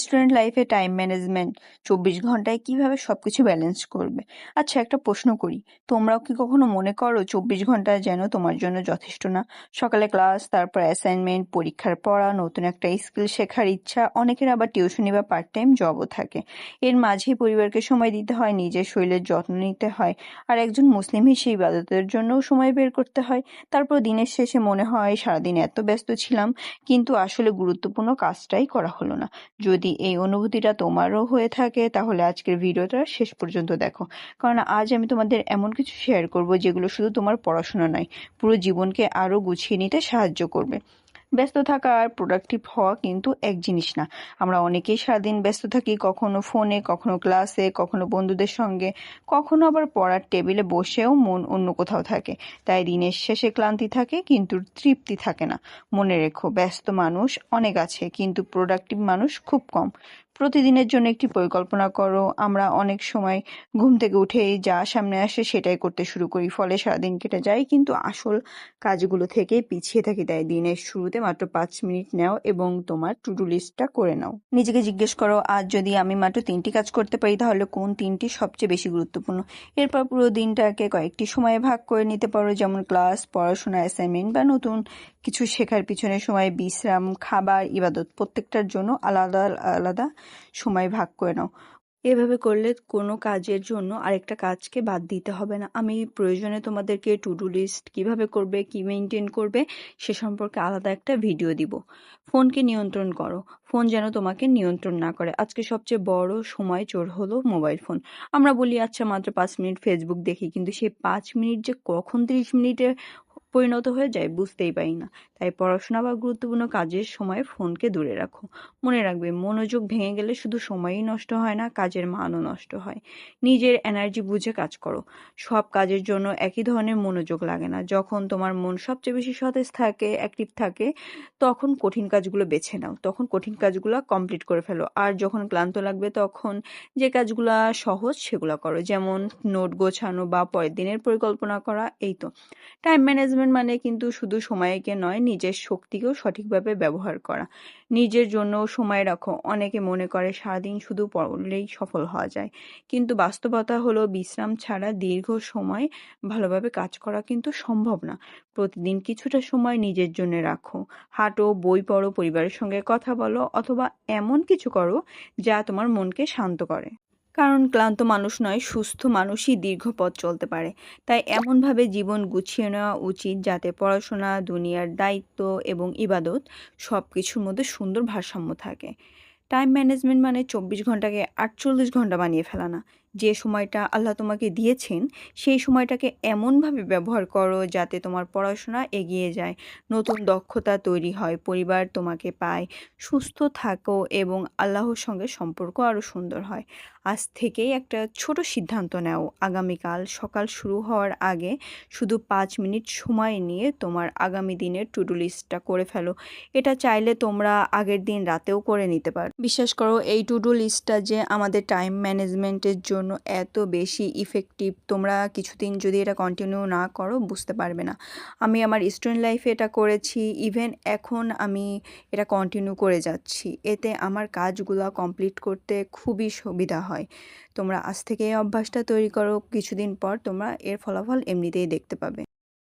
Student লাইফে time management 24 ঘন্টায় কিভাবে সবকিছু ব্যালেন্স করবে। আচ্ছা, একটা প্রশ্ন করি, তোমরাও কি কখনো মনে করো 24 ঘন্টা যেন তোমার জন্য যথেষ্ট না? সকালে ক্লাস, তারপর অ্যাসাইনমেন্ট, পরীক্ষার পড়া, নতুন একটা স্কিল শেখার ইচ্ছা, অনেকের আবার টিউশনি বা পার্ট টাইম জবও থাকে। এর মাঝেই পরিবারকে সময় দিতে হয়, নিজের শরীরের যত্ন নিতে হয়, আর একজন মুসলিম হিসেবে ইবাদতের জন্যও সময় বের করতে হয়। তারপর দিনের শেষে মনে হয় সারাদিন এত ব্যস্ত ছিলাম, কিন্তু আসলে গুরুত্বপূর্ণ কাজটাই করা হলো না। যদি এই অনুভূতিটা তোমারও হয়ে থাকে তাহলে আজকের ভিডিওটা শেষ পর্যন্ত দেখো, কারণ আজ আমি তোমাদের এমন কিছু শেয়ার করব যেগুলো শুধু তোমার পড়াশোনা নয়, পুরো জীবনকে আরো গুছিয়ে নিতে সাহায্য করবে। ব্যস্ত থাকা আর প্রোডাক্টিভ হওয়া কিন্তু এক জিনিস না। আমরা অনেকেই সারাদিন ব্যস্ত থাকি, কখনো ফোনে, কখনো ক্লাসে, কখনো বন্ধুদের সঙ্গে, কখনো আবার পড়ার টেবিলে বসেও মন অন্য কোথাও থাকে। তাই দিনের শেষে ক্লান্তি থাকে কিন্তু তৃপ্তি থাকে না। মনে রেখো, ব্যস্ত মানুষ অনেক আছে কিন্তু প্রোডাক্টিভ মানুষ খুব কম। প্রতিদিনের জন্য একটি পরিকল্পনা করো। আমরা অনেক সময় ঘুম থেকে উঠেই যা সামনে আসে সেটাই করতে শুরু করি, ফলে সারাদিন কেটে যায় কিন্তু আসল কাজগুলো থেকে পিছিয়ে থাকি। তাই দিনের শুরুতে মাত্র 5 মিনিট নাও এবং তোমার টু ডু লিস্টটা করে নাও। নিজেকে জিজ্ঞেস করো, আজ যদি আমি মাত্র 3টি কাজ করতে পারি তাহলে কোন 3টি সবচেয়ে বেশি গুরুত্বপূর্ণ। এরপর পুরো দিনটাকে কয়েকটি সময়ে ভাগ করে নিতে পারো, যেমন ক্লাস, পড়াশোনা, অ্যাসাইনমেন্ট বা নতুন কিছু শেখার পিছনে সময়, বিশ্রাম, খাবার, ইবাদত, প্রত্যেকটার জন্য আলাদা আলাদা সময় ভাগ করে নাও। এভাবে করলে কোনো কাজের জন্য আরেকটা কাজকে বাদ দিতে হবে না। আমি প্রয়োজনে তোমাদেরকে টু ডু লিস্ট কিভাবে করবে, কি মেনটেন করবে সে সম্পর্কে আলাদা একটা ভিডিও দিব। ফোনকে নিয়ন্ত্রণ করো। ফোন যেন তোমাকে নিয়ন্ত্রণ না করে। আজকে সবচেয়ে বড় সময় চোর হলো মোবাইল ফোন। আমরা বলি আচ্ছা মাত্র 5 মিনিট ফেসবুক দেখি, কিন্তু সেই 5 মিনিট যে কখন 30 মিনিটে পরিণত হয়ে যায় বুঝতেই পারি না। তাই পড়াশোনা বা গুরুত্বপূর্ণ কাজের সময় ফোনকে দূরে রাখো। মনে রাখবে, মনোযোগ ভেঙে গেলে শুধু সময়ই নষ্ট হয় না, কাজের মানও নষ্ট হয়। নিজের এনার্জি বুঝে কাজ করো। সব কাজের জন্য একই ধরনের মনোযোগ লাগে না। যখন তোমার মন সবচেয়ে বেশি সতেজ থাকে, অ্যাক্টিভ থাকে, তখন কঠিন কাজগুলো বেছে নাও, তখন কঠিন কাজগুলো কমপ্লিট করে ফেলো। আর যখন ক্লান্ত লাগবে তখন যে কাজগুলো সহজ সেগুলো করো, যেমন নোট গোছানো বা পরের দিনের পরিকল্পনা করা। এই তো টাইম ম্যানেজমেন্ট মানে কিন্তু শুধু সময়কে নয়, নিজের শক্তিকেও সঠিকভাবে ব্যবহার করা। নিজের জন্যও সময় রাখো। অনেকে মনে করে সারাদিন শুধু পড়লেই সফল হওয়া যায়, কিন্তু বাস্তবতা হলো বিশ্রাম ছাড়া দীর্ঘ সময় ভালোভাবে কাজ করা কিন্তু সম্ভব না। প্রতিদিন কিছুটা সময় নিজের জন্য রাখো। হাঁটো, বই পড়ো, পরিবারের সঙ্গে কথা বলো, অথবা এমন কিছু করো যা তোমার মনকে শান্ত করে। কারণ ক্লান্ত মানুষ নয়, সুস্থ মানুষই দীর্ঘ পথ চলতে পারে। তাই এমনভাবে জীবন গুছিয়ে নেওয়া উচিত যাতে পড়াশোনা, দুনিয়ার দায়িত্ব এবং ইবাদত সব কিছুর মধ্যে সুন্দর ভারসাম্য থাকে। টাইম ম্যানেজমেন্ট মানে 24 ঘন্টাকে 48 ঘন্টা বানিয়ে ফেলা না। যে সময়টা আল্লাহ তোমাকে দিয়েছেন সেই সময়টাকে এমনভাবে ব্যবহার করো যাতে তোমার পড়াশোনা এগিয়ে যায়, নতুন দক্ষতা তৈরি হয়, পরিবার তোমাকে পায়, সুস্থ থাকো এবং আল্লাহর সঙ্গে সম্পর্ক আরও সুন্দর হয়। আজ থেকেই একটা ছোট সিদ্ধান্ত নাও, আগামীকাল সকাল শুরু হওয়ার আগে শুধু 5 মিনিট সময় নিয়ে তোমার আগামী দিনের টু ডু লিস্টটা করে ফেলো। এটা চাইলে তোমরা আগের দিন রাতেও করে নিতে পারো। বিশ্বাস করো, এই টু ডু লিস্টটা যে আমাদের টাইম ম্যানেজমেন্টের জন্য এত বেশি ইফেক্টিভ, তোমরা কিছুদিন যদি এটা কন্টিনিউ না করো বুঝতে পারবে না। আমি আমার স্টুডেন্ট লাইফে এটা করেছি, ইভেন এখন আমি এটা কন্টিনিউ করে যাচ্ছি। এতে আমার কাজগুলো কমপ্লিট করতে খুবই সুবিধা হয়। তোমরা আজ থেকে এই অভ্যাসটা তৈরি করো, কিছুদিন পর তোমরা এর ফলাফল এমনিতেই দেখতে পাবে।